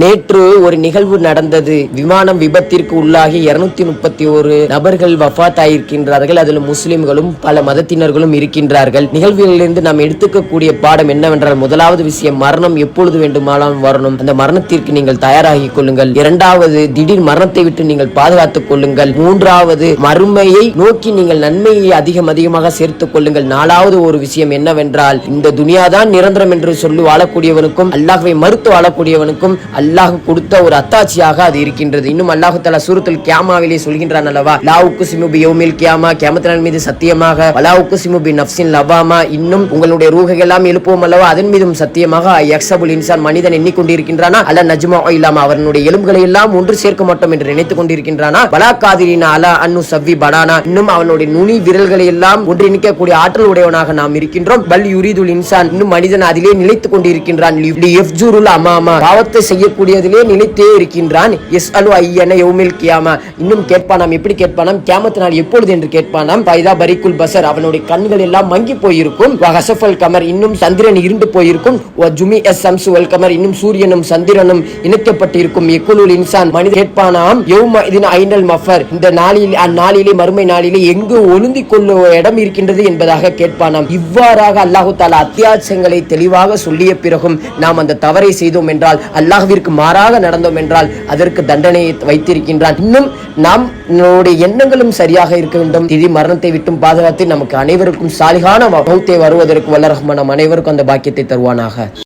நேற்று ஒரு நிகழ்வு நடந்தது. விமானம் விபத்திற்கு உள்ளாகி 231 நபர்கள் வஃபாத் ஆகியிருக்கின்றார்கள். அதில் முஸ்லிம்களும் பல மதத்தினர்களும் இருக்கின்றார்கள். நிகழ்வுகளிலிருந்து நாம் எடுத்துக்கக்கூடிய பாடம் என்னவென்றால், முதலாவது விஷயம், மரணம் எப்பொழுது வேண்டுமானாலும் வரணும். அந்த மரணத்திற்கு நீங்கள் தயாராகிக் கொள்ளுங்கள். இரண்டாவது, திடீர் மரணத்தை விட்டு நீங்கள் பாதுகாத்துக் கொள்ளுங்கள். மூன்றாவது, மறுமையை நோக்கி நீங்கள் நன்மையை அதிகமாக சேர்த்துக் கொள்ளுங்கள். நாலாவது ஒரு விஷயம் என்னவென்றால், இந்த துனியாதான் நிரந்தரம் என்று சொல்லி வாழக்கூடியவனுக்கும் அல்லாஹ்வை மறுத்து வாழக்கூடியவனுக்கும் அல்லாஹ் கொடுத்த ஒரு அத்தாட்சியாக அது இருக்கின்றது. இன்னும் அல்லாஹ் தஆலா சூரத்துல் கியாமாவிலே சொல்கின்றான் அல்லவா, லா உக்ஸிமு பியௌமில் கியாமா, கியாமத் நாள் மீது சத்தியமாக, வலா உக்ஸிமு பினஃப்ஸின் லவாமா, இன்னும் உங்களுடைய ரூஹை எல்லாம் எழுப்புவோம் அல்லவா, அதன் மீதும் சத்தியமாக, யக்ஸபுல் இன்சான், மனிதன் எண்ணிக்கொண்டிருக்கின்றானா, அல்ல நஜ்மஉ இல்லாம, அவனுடைய எலும்புகளை எல்லாம் ஒன்று சேர்க்க மாட்டோம் என்று நினைத்துக் கொண்டிருக்கின்றானா, வலா காதிரினா அலா அன்னு சவ்வி பனானா, இன்னும் அவனுடைய நுனி விரல்களை எல்லாம் ஒன்றிணைக்கக்கூடிய ஆற்றல் உடையவனாக நாம் இருக்கின்றோம். பல் யுரீதுல் இன்சான், இன்னும் மனிதன் அதிலே நிலைத்துக் கொண்டிருக்கின்றான். லியஃப்ஜுருல் அமாமா, பாவத்தை செய்யக்கூடியதிலே நிலைத்தே இருக்கின்றான். யஸ்அலு ஐயன யௌமில் கியாமா, இன்னும் கேட்பானாம். எப்படி கேட்பானாம்? கியாமத் நாள் எப்பொழுது என்று கேட்பானாம். ஃபைதா பரிக்குல் பஸர், அவனுடைய கண்கள் எல்லாம் மங்கி போயிருக்கும். வஹஸஃபல் கமர், இன்னும் சந்திரன் இருண்டு போயிருக்கும். வஜுமி ஷம்ஸு வல் கமர், இன்னும் சூரியனும் சந்திரனும் இணைக்கப்பட்டிருக்கும். யகுலுல் இன்சான், மனிதன் கேட்பானாம், யௌம இதின் ஐனல் மஃபர், இந்த நாளில், அந்நாளிலே, மறுமை நாளிலே எங்கு ஒளிந்திக் கொள்ள இடம் இருக்கின்றது என்பதாக கேட்பானாம். இவ்வாறாக அல்லாஹ் தஆலா அத்தியாயங்களை தெளிவாக சொல்லிய பிறகும் நாம் அந்த தவறை செய்தோம் என்றால், அல்லாஹ்விற்கு மாறாக நடந்தோம் என்றால் அதற்கு தண்டனையை வைத்திருக்கின்றான். இன்னும் நாம் நம்முடைய எண்ணங்களும் சரியாக இருக்க வேண்டும். திடீர் மரணத்தை விட்டும் பாதுகாத்து நமக்கு அனைவருக்கும் சாலிகான மௌத்தை வருவதற்கு வல்ல ரஹ்மான் நம் அனைவருக்கும் அந்த பாக்கியத்தை தருவானாக.